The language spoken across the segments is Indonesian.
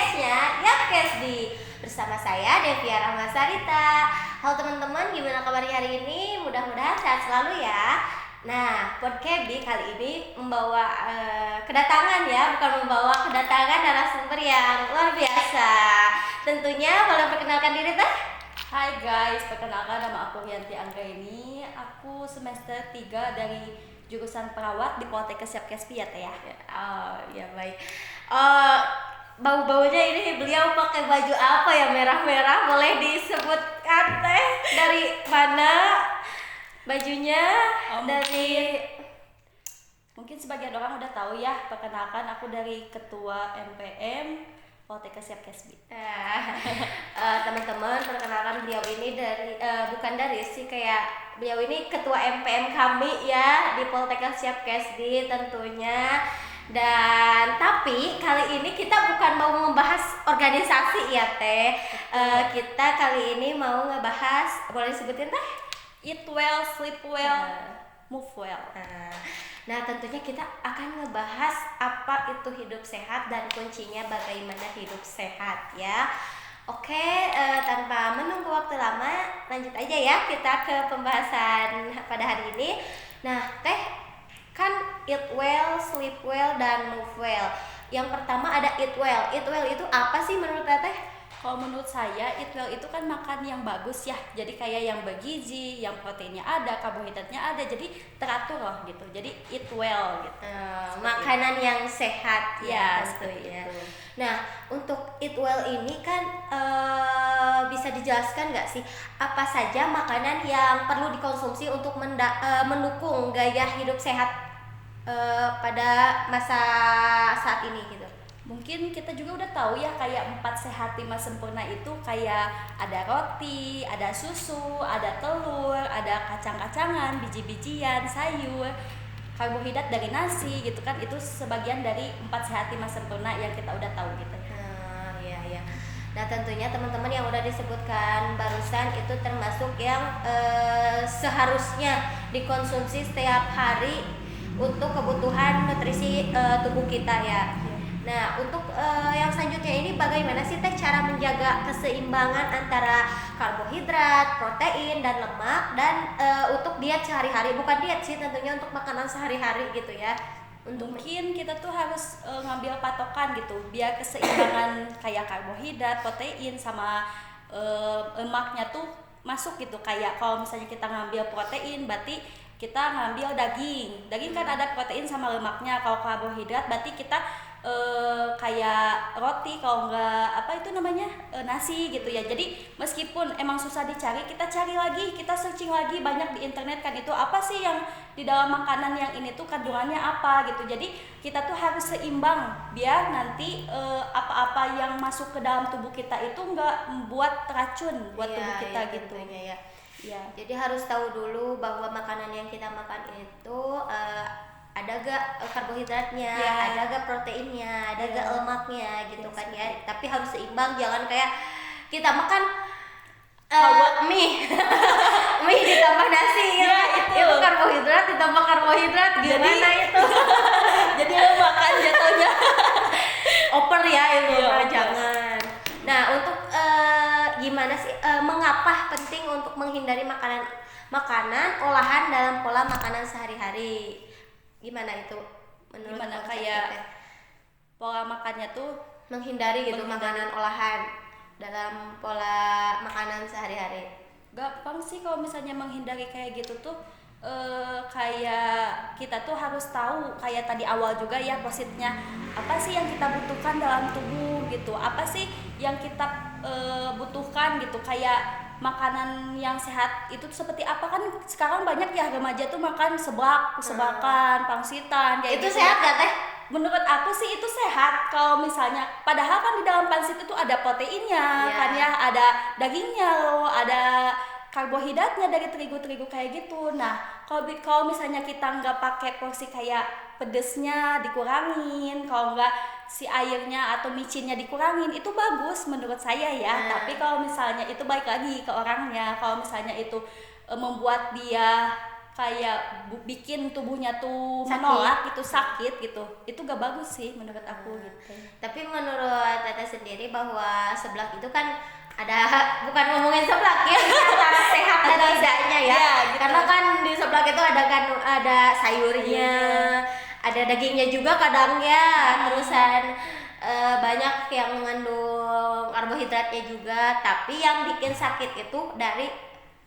podcastnya Yapkesdi. Bersama saya Devia Rahmasarita. Halo teman-teman, gimana kabarnya hari ini? Mudah-mudahan sehat selalu ya. Nah, Podcastdi kali ini membawa kedatangan ya, bukan membawa kedatangan narasumber yang luar biasa. Tentunya boleh perkenalkan diri teh? Hai guys, perkenalkan nama aku Rianti Anggraini. Aku semester 3 dari jurusan perawat di Poltekkes Yapkesdi ya Teh ya. Oh ya baik. Bau-baunya ini beliau pakai baju apa ya, merah-merah, boleh disebutkan teh dari mana bajunya? Mungkin sebagian orang udah tahu ya. Perkenalkan, aku dari Ketua MPM Poltekkes Yapkesdi. Teman-teman, perkenalkan beliau ini dari bukan dari sih, kayak beliau ini ketua MPM kami ya di Poltekkes Yapkesdi tentunya. Dan tapi kali ini kita bukan mau membahas organisasi ya Teh. Kita kali ini mau ngebahas, boleh disebutin Teh? Eat well, sleep well, move well. Nah, tentunya kita akan ngebahas apa itu hidup sehat dan kuncinya bagaimana hidup sehat ya. Oke, tanpa menunggu waktu lama, lanjut aja ya kita ke pembahasan pada hari ini. Nah, Teh, kan eat well, sleep well, dan move well. Yang pertama ada eat well. Eat well itu apa sih menurut Teh? Kalau menurut saya, eat well itu kan makan yang bagus ya. Jadi kayak yang bergizi, yang proteinnya ada, karbohidratnya ada. Jadi teratur loh gitu. Jadi eat well gitu. Makanan yang sehat ya, tentunya. Nah, untuk eat well ini kan bisa dijelaskan nggak sih apa saja makanan yang perlu dikonsumsi untuk mendukung gaya hidup sehat pada masa saat ini gitu? Mungkin kita juga udah tahu ya, kayak 4 sehat 5 sempurna itu kayak ada roti, ada susu, ada telur, ada kacang-kacangan, biji-bijian, sayur, karbohidrat dari nasi gitu kan. Itu sebagian dari 4 sehat 5 sempurna yang kita udah tahu gitu. Iya. Nah, tentunya teman-teman yang udah disebutkan barusan itu termasuk yang seharusnya dikonsumsi setiap hari untuk kebutuhan nutrisi tubuh kita ya. Nah, untuk yang selanjutnya ini bagaimana sih Teh cara menjaga keseimbangan antara karbohidrat, protein, dan lemak, dan untuk diet sehari-hari, bukan diet sih tentunya, untuk makanan sehari-hari gitu ya. Mungkin kita tuh harus ngambil patokan gitu biar keseimbangan kayak karbohidrat, protein sama lemaknya tuh masuk gitu. Kayak kalau misalnya kita ngambil protein berarti kita ngambil daging kan ada protein sama lemaknya. Kalau karbohidrat berarti kita kayak roti, kalau enggak apa itu namanya nasi gitu ya. Jadi meskipun emang susah dicari, kita cari lagi, kita searching lagi banyak di internet kan, itu apa sih yang di dalam makanan yang ini tuh kandungannya apa gitu. Jadi kita tuh harus seimbang biar nanti apa-apa yang masuk ke dalam tubuh kita itu enggak membuat racun buat tubuh kita gitu. Ya. Jadi harus tahu dulu bahwa makanan yang kita makan itu ada gak karbohidratnya, ada gak proteinnya, ada gak lemaknya gitu kan ya. Tapi harus seimbang, jangan kayak kita makan mie mie ditambah nasi gitu. Itu karbohidrat ditambah karbohidrat, gimana itu? Jadi lo makan jatuhnya oper ya itu, jangan. Nah, untuk gimana sih mengapa penting untuk menghindari makanan olahan dalam pola makanan sehari-hari? Gimana itu menurut kayak pola makannya tuh menghindari makanan olahan dalam pola makanan sehari-hari? Gampang sih kalau misalnya menghindari kayak gitu tuh. Kayak kita tuh harus tahu kayak tadi awal juga ya, positnya apa sih yang kita butuhkan dalam tubuh gitu, apa sih yang kita butuhkan gitu. Kayak makanan yang sehat itu seperti apa, kan sekarang banyak ya remaja tuh makan sebakan, pangsitan kayak itu gitu. Sehat gak Teh? Menurut aku sih itu sehat kalau misalnya, padahal kan di dalam pangsit itu ada proteinnya kan ya, ada dagingnya loh, ada karbohidratnya dari terigu kayak gitu. Nah, kalau misalnya kita nggak pakai porsi kayak pedesnya dikurangin, kalau nggak si airnya atau micinnya dikurangin, itu bagus menurut saya ya. Tapi kalau misalnya itu balik lagi ke orangnya, kalau misalnya itu membuat dia kayak bikin tubuhnya tuh menolak gitu, sakit gitu, itu gak bagus sih menurut aku gitu. Tapi menurut Tete ketahui sendiri bahwa seblak itu kan ada, bukan ngomongin seblak ya, antara sehat dan tidaknya ya. Gitu. Karena kan di seblak itu ada sayurnya, ada dagingnya juga kadang ya, terusan banyak yang mengandung karbohidratnya juga, tapi yang bikin sakit itu dari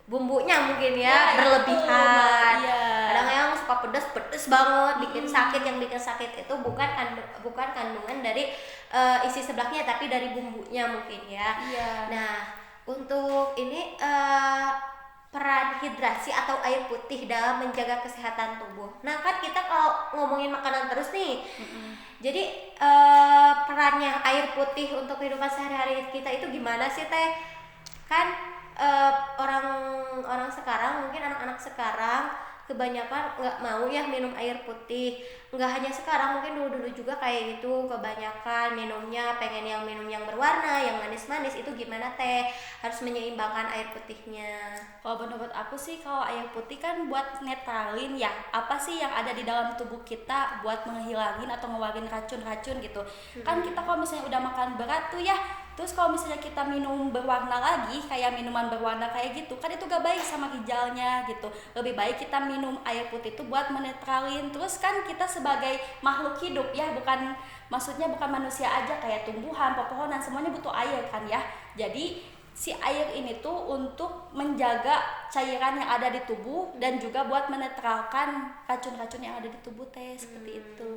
bumbunya mungkin ya, berlebihan. Kadang yang suka pedes banget bikin sakit. Yang bikin sakit itu bukan kandungan dari isi seblaknya, tapi dari bumbunya mungkin ya. Nah, untuk ini peran hidrasi atau air putih dalam menjaga kesehatan tubuh. Nah kan kita kalau ngomongin makanan terus nih, jadi perannya air putih untuk kehidupan sehari-hari kita itu gimana sih Teh? Kan orang sekarang, mungkin anak-anak sekarang kebanyakan nggak mau ya minum air putih. Nggak hanya sekarang, mungkin dulu-dulu juga kayak gitu, kebanyakan minumnya pengen yang minum yang berwarna, yang manis-manis. Itu gimana Teh? Harus menyeimbangkan air putihnya. Kalau menurut aku sih, kalau air putih kan buat netralin ya apa sih yang ada di dalam tubuh kita, buat menghilangin atau ngeluarin racun-racun gitu. Kan kita kalau misalnya udah makan berat tuh ya, terus kalau misalnya kita minum berwarna lagi, kayak minuman berwarna kayak gitu, kan itu gak baik sama ginjalnya gitu. Lebih baik kita minum air putih itu buat menetralin. Terus kan kita sebagai makhluk hidup ya, maksudnya bukan manusia aja, kayak tumbuhan, pepohonan, semuanya butuh air kan ya. Jadi si air ini tuh untuk menjaga cairan yang ada di tubuh dan juga buat menetralkan racun-racun yang ada di tubuh Teh, seperti itu.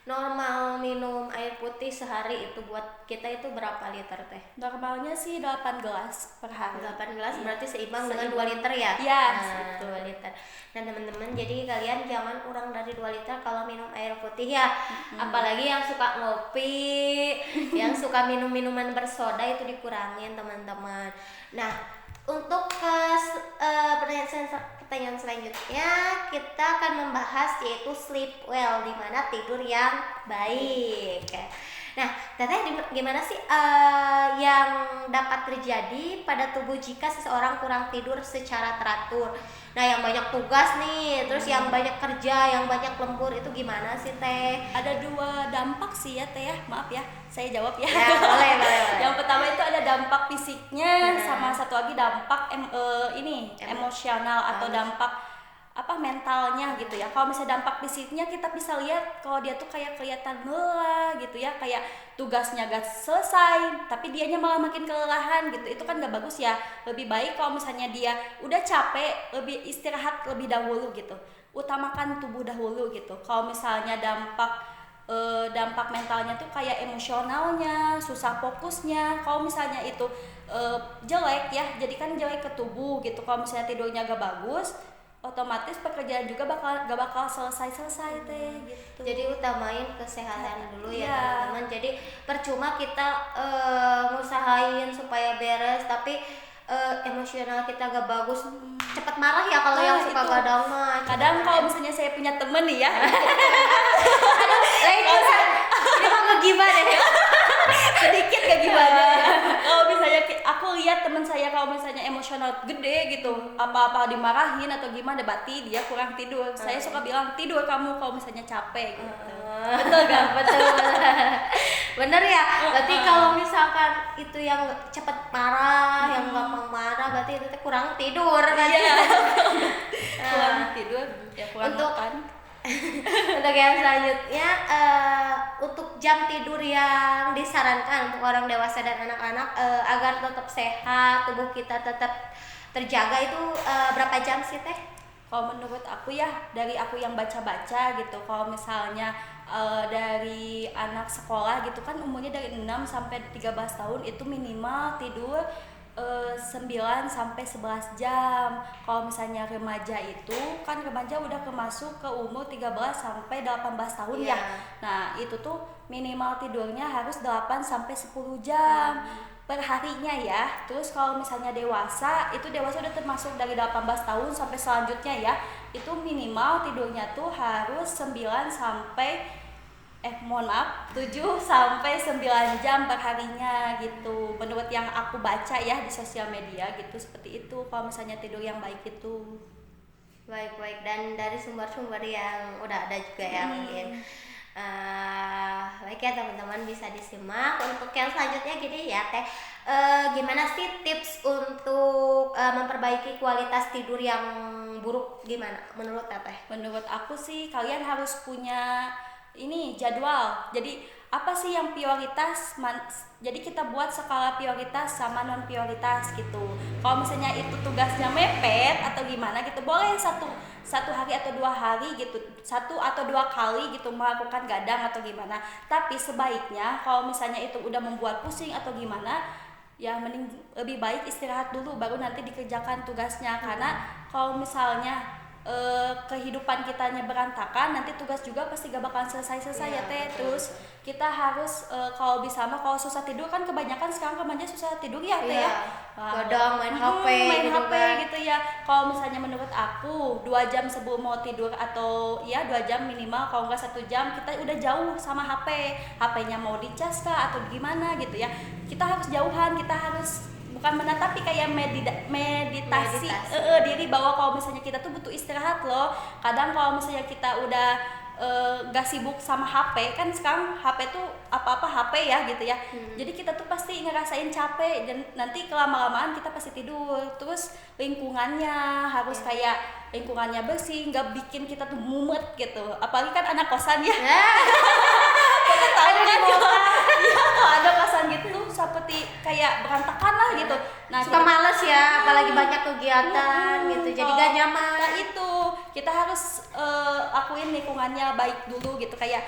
Normal minum air putih sehari itu buat kita itu berapa liter Teh? Normalnya sih 8 gelas per hari. 8 gelas berarti seimbang dengan 2 liter ya? Iya, nah, 2 liter. Nah teman-teman, jadi kalian jangan kurang dari 2 liter kalau minum air putih ya. Apalagi yang suka ngopi, yang suka minum minuman bersoda itu dikurangin teman-teman. Nah, untuk pertanyaan selanjutnya kita akan membahas yaitu sleep well, dimana tidur yang baik. Nah, Teteh gimana sih yang dapat terjadi pada tubuh jika seseorang kurang tidur secara teratur? Nah, yang banyak tugas nih, terus yang banyak kerja, yang banyak lembur, itu gimana sih Teh? Ada 2 dampak sih ya Teh ya, maaf ya, saya jawab ya. Ya, boleh. Yang pertama itu ada dampak fisiknya, sama satu lagi dampak emosional atau dampak mentalnya gitu ya. Kalau misalnya dampak fisiknya, kita bisa lihat kalau dia tuh kayak kelihatan lelah gitu ya, kayak tugasnya gak selesai tapi dianya malah makin kelelahan gitu. Itu kan gak bagus ya. Lebih baik kalau misalnya dia udah capek, lebih istirahat lebih dahulu gitu, utamakan tubuh dahulu gitu. Kalau misalnya dampak mentalnya tuh kayak emosionalnya, susah fokusnya. Kalau misalnya itu jelek ya, jadi kan jelek ke tubuh gitu. Kalau misalnya tidurnya gak bagus, otomatis pekerjaan juga gak bakal selesai Teh gitu. Jadi utamain kesehatan dulu ya teman-teman. Jadi percuma kita ngusahain supaya beres tapi emosional kita gak bagus, cepat marah ya kalau yang suka gadang mah. Kadang kalau misalnya saya punya temen nih ya, ini mah ngegibah deh. sedikit kayak gimana ya. Kalau misalnya aku lihat teman saya kalau misalnya emosional gede gitu, apa-apa dimarahin atau gimana, berarti dia kurang tidur. Saya suka bilang, tidur kamu kalau misalnya capek gitu. Betul gak? Betul. Bener ya? Berarti kalau misalkan itu yang cepet marah, yang gampang marah, berarti itu kurang tidur kan? Kurang tidur, ya kurang makan. Untuk yang selanjutnya, untuk jam tidur yang disarankan untuk orang dewasa dan anak-anak agar tetap sehat, tubuh kita tetap terjaga itu berapa jam sih Teh? Kalau menurut aku ya, dari aku yang baca-baca gitu, kalau misalnya dari anak sekolah gitu kan umurnya dari 6 sampai 13 tahun itu minimal tidur 9 sampai 11 jam. Kalau misalnya remaja itu kan remaja udah masuk ke umur 13 sampai 18 tahun ya. Nah, itu tuh minimal tidurnya harus 8 sampai 10 jam per harinya ya. Terus kalau misalnya dewasa, itu dewasa udah termasuk dari 18 tahun sampai selanjutnya ya. Itu minimal tidurnya tuh harus 9 sampai 7 sampai 9 jam per harinya gitu. Menurut yang aku baca ya di sosial media gitu, seperti itu kalau misalnya tidur yang baik itu. Baik, dan dari sumber-sumber yang udah ada juga ya mungkin. Baik ya teman-teman, bisa disimak. Untuk yang selanjutnya gini ya Teh, gimana sih tips untuk memperbaiki kualitas tidur yang buruk, gimana menurut Teteh? Menurut aku sih kalian harus punya ini jadwal. Jadi apa sih yang prioritas? Jadi kita buat skala prioritas sama non prioritas gitu. Kalau misalnya itu tugasnya mepet atau gimana gitu, boleh satu hari atau 2 hari gitu, 1 atau 2 kali gitu melakukan gadang atau gimana. Tapi sebaiknya kalau misalnya itu udah membuat pusing atau gimana, ya mending lebih baik istirahat dulu baru nanti dikerjakan tugasnya. Karena kalau misalnya kehidupan kitanya berantakan, nanti tugas juga pasti gak bakal selesai-selesai ya Teh. Terus kita harus kalau bisa mah, kalau susah tidur kan kebanyakan sekarang remaja susah tidur ya Teh ya. Gadang, main HP main gitu HP kan. gitu ya. Kalau misalnya menurut aku 2 jam sebelum mau tidur atau ya 2 jam minimal, kalau nggak 1 jam kita udah jauh sama HP-nya mau dicas kah atau gimana gitu ya. Kita harus jauhan, kita harus bukan menatapi kayak meditasi. Diri bahwa kalau misalnya kita tuh butuh istirahat loh. Kadang kalau misalnya kita udah gak sibuk sama HP, kan sekarang HP tuh apa-apa HP ya gitu ya. Jadi kita tuh pasti ngerasain capek dan nanti kelama-lamaan kita pasti tidur. Terus lingkungannya harus kayak lingkungannya bersih, nggak bikin kita tuh mumet gitu. Apalagi kan anak kosan ya. Kita tahu kan ya, kalau ada kosan gitu seperti kayak berantakan lah gitu. Nah, Suka males ya, apalagi banyak kegiatan gitu, jadi gak nyaman. Nah itu kita harus akuin lingkungannya baik dulu gitu, kayak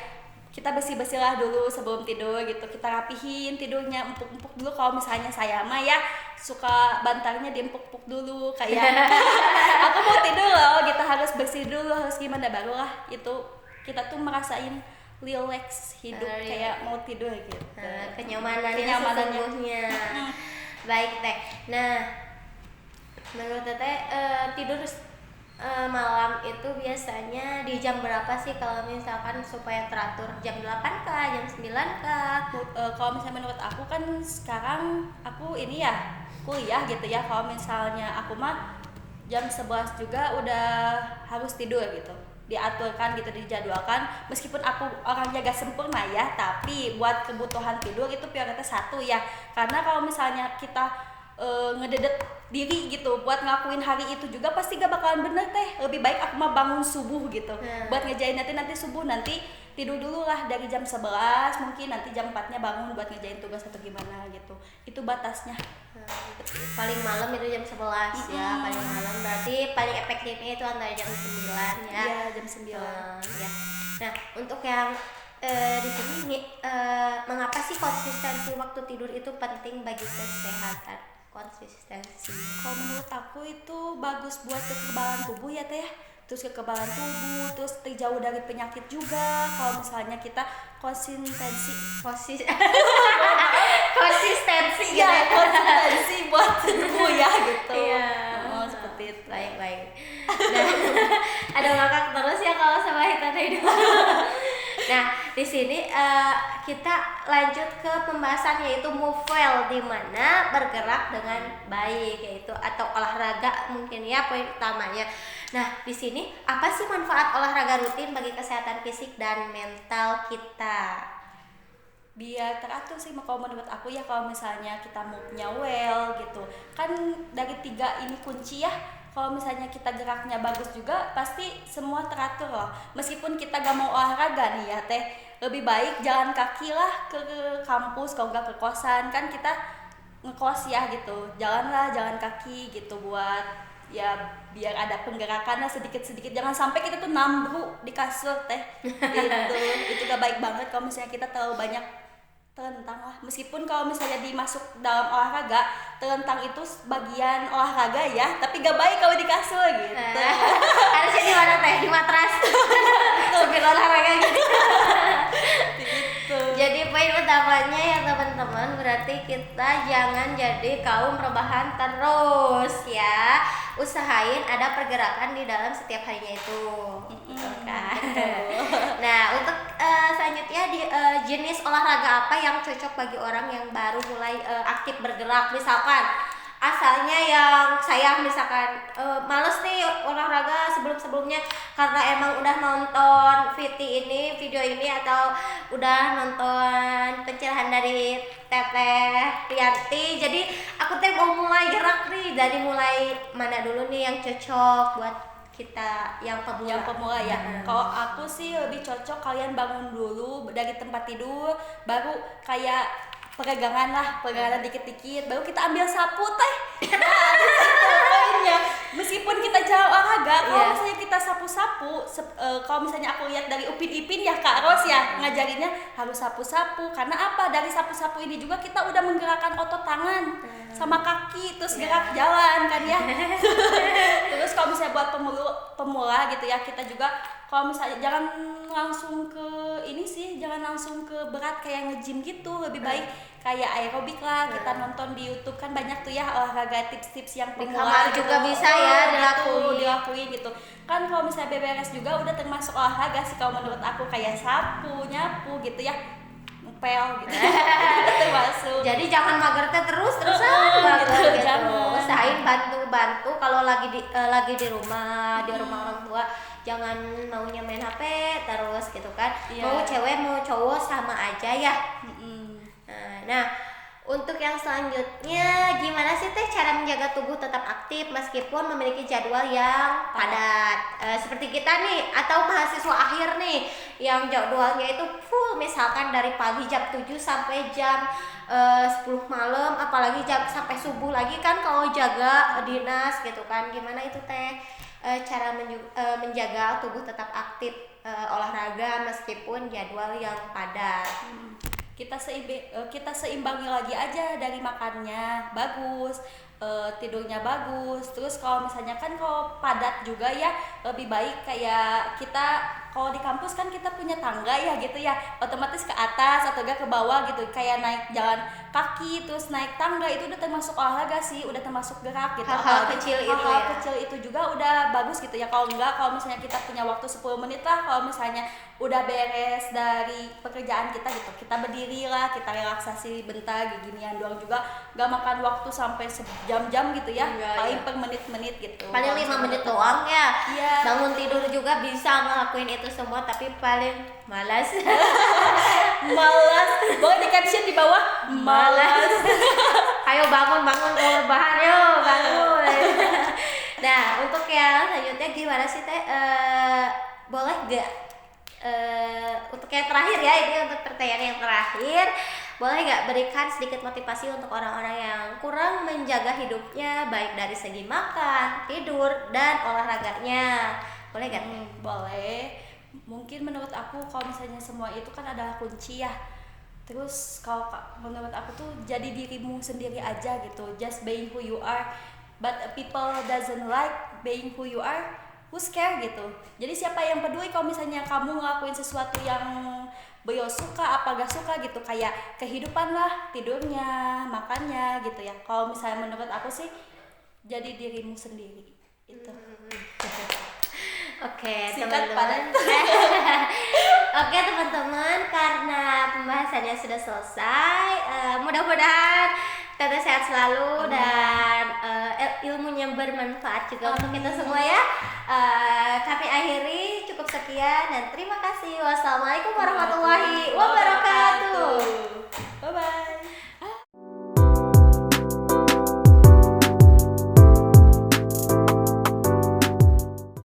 kita bersih-bersih lah dulu sebelum tidur gitu, kita rapihin tidurnya, empuk-empuk dulu. Kalau misalnya saya mah ya suka bantalnya diempuk-empuk dulu kayak aku mau tidur loh, kita harus bersih dulu, harus gimana barulah itu kita tuh merasain relax hidup, kayak mau tidur gitu. Kenyamanannya sesungguhnya. Baik Teh. Nah, menurut Teteh tidur malam itu biasanya di jam berapa sih kalau misalkan supaya teratur? Jam 8 kah? Jam 9 kah? Kalau misalnya menurut aku kan sekarang aku ini ya kuliah gitu ya. Kalau misalnya aku mah jam 11 juga udah harus tidur gitu, diaturkan gitu, dijadwalkan. Meskipun aku orangnya gak sempurna ya, tapi buat kebutuhan tidur itu prioritas 1 ya. Karena kalau misalnya kita ngededet diri gitu buat ngakuin hari itu juga pasti gak bakalan bener Teh. Lebih baik aku mah bangun subuh gitu buat ngejain nanti subuh, nanti tidur dulu lah dari jam 11, mungkin nanti jam 4-nya bangun buat ngejain tugas atau gimana gitu. Itu batasnya. Paling malam itu jam 11 ya, paling malam. Berarti paling efektifnya itu antara jam 9 ya. Iya, jam 9. Ya. Nah, untuk yang di sini mengapa sih konsistensi waktu tidur itu penting bagi kesehatan? Konsistensi. Kalau menurut aku itu bagus buat kekebalan tubuh ya Teh. Terus kekebalan tubuh, terus terjauh dari penyakit juga. Kalau misalnya kita konsistensi konsistensi ya, gitu. konsistensi buat tubuh ya gitu. Iya. Seperti itu. Baik. Nah, ada ngakak terus ya kalau sama kita hidup. Nah, di sini kita lanjut ke pembahasan yaitu move well, di mana bergerak dengan baik, yaitu atau olahraga mungkin ya poin utamanya. Nah, di sini apa sih manfaat olahraga rutin bagi kesehatan fisik dan mental kita? Biar teratur sih kalau menurut aku ya. Kalau misalnya kita moodnya well gitu kan, dari 3 ini kunci ya. Kalau misalnya kita geraknya bagus juga pasti semua teratur loh. Meskipun kita gak mau olahraga nih ya Teh, lebih baik jalan kaki lah ke kampus. Kalau gak ke kosan kan kita ngekos ya gitu, jalan kaki gitu buat ya biar ada penggerakan lah sedikit-sedikit. Jangan sampai kita tuh nambru di kasur Teh gitu. Itu gak baik banget kalau misalnya kita terlalu banyak telentang lah. Meskipun kalau misalnya dimasuk dalam olahraga, telentang itu bagian olahraga ya, tapi gak baik kalau di kasur gitu. Harusnya di mana Teh? Di matras. Sambil olahraga gitu. Jadi poin utamanya ya teman-teman, berarti kita jangan jadi kaum rebahan terus ya. Usahain ada pergerakan di dalam setiap harinya itu. Betul kan? Nah, untuk selanjutnya jenis olahraga apa yang cocok bagi orang yang baru mulai aktif bergerak? Misalkan asalnya yang saya misalkan males nih olahraga sebelumnya karena emang udah nonton video ini atau udah nonton pencerahan dari Teteh Rianti, jadi aku teh mau mulai gerak nih. Dari mulai mana dulu nih yang cocok buat kita yang pemula? Yang pemula ya. Kalau aku sih lebih cocok kalian bangun dulu dari tempat tidur, baru kayak pegangan dikit-dikit, baru kita ambil sapu teh. Nah, itu poinnya. Meskipun kita jalan olahraga, kalau misalnya kita sapu-sapu, kalau misalnya aku lihat dari Upin Ipin ya Kak Ros ya ngajarinnya harus sapu-sapu. Karena apa? Dari sapu-sapu ini juga kita udah menggerakkan otot tangan sama kaki, terus gerak jalan kan ya. Terus kalau misalnya buat pemula gitu ya, kita juga kalau misalnya jangan langsung ke ini sih, jangan langsung ke berat kayak nge-gym gitu, lebih baik kayak aerobik lah. Kita nonton di YouTube kan banyak tuh ya olahraga tips-tips yang pemula gitu. Juga bisa ya dilakuin gitu. Kan kalau misalnya beberes juga udah termasuk olahraga sih kalau menurut aku, kayak sapu, nyapu gitu ya. Ngepel gitu. Termasuk. Jadi jangan mager teh terus-terusan gitu. Jangan. Usahain bantu kalau lagi di rumah orang tua, jangan maunya main HP terus gitu kan. Mau cewek mau cowok sama aja ya. Nah, untuk yang selanjutnya, gimana sih Teh cara menjaga tubuh tetap aktif meskipun memiliki jadwal yang padat? Seperti kita nih, atau mahasiswa akhir nih yang jadwalnya itu full, misalkan dari pagi jam 7 sampai jam 10 malam, apalagi jam sampai subuh lagi kan kalau jaga dinas gitu kan. Gimana itu Teh cara menjaga tubuh tetap aktif olahraga meskipun jadwal yang padat? Kita seimbangi lagi aja, dari makannya bagus, tidurnya bagus. Terus kalau misalnya kan kalau padat juga ya, lebih baik kayak kita kalau di kampus kan kita punya tangga ya gitu ya, otomatis ke atas atau enggak ke bawah gitu, kayak naik jalan kaki terus naik tangga, itu udah termasuk olahraga sih, udah termasuk gerak gitu. Hal-hal kecil itu juga udah bagus gitu ya. Kalau misalnya kita punya waktu 10 menit lah, kalau misalnya udah beres dari pekerjaan kita gitu, kita berdiri lah, kita relaksasi bentar, ginian doang juga, gak makan waktu sampai jam-jam gitu ya, paling per menit-menit gitu, paling 5 menit doang ya. Bangun tidur juga bisa ngelakuin itu semua, tapi paling malas. Malas, boleh di caption di bawah, malas. Ayo bangun bahan yuk, bangun. Nah, untuk yang selanjutnya gimana sih Teh? Boleh gak untuk yang terakhir ya, ini untuk pertanyaan yang terakhir, boleh gak berikan sedikit motivasi untuk orang-orang yang kurang menjaga hidupnya, baik dari segi makan, tidur, dan olahraganya? Boleh gak? Boleh. Mungkin menurut aku kalau misalnya semua itu kan adalah kunci ya. Terus kalau menurut aku tuh jadi dirimu sendiri aja gitu, just being who you are. But people doesn't like being who you are, who's care gitu. Jadi siapa yang peduli kalau misalnya kamu ngelakuin sesuatu yang beliau suka apa gak suka gitu, kayak kehidupan lah, tidurnya, makannya gitu ya. Kalau misalnya menurut aku sih jadi dirimu sendiri itu. Oke, teman-teman. Oke teman-teman, karena pembahasannya sudah selesai, mudah-mudahan Teteh sehat selalu dan ilmunya bermanfaat juga untuk kita semua ya. Kami akhiri cukup sekian dan terima kasih. Wassalamualaikum warahmatullahi wabarakatuh.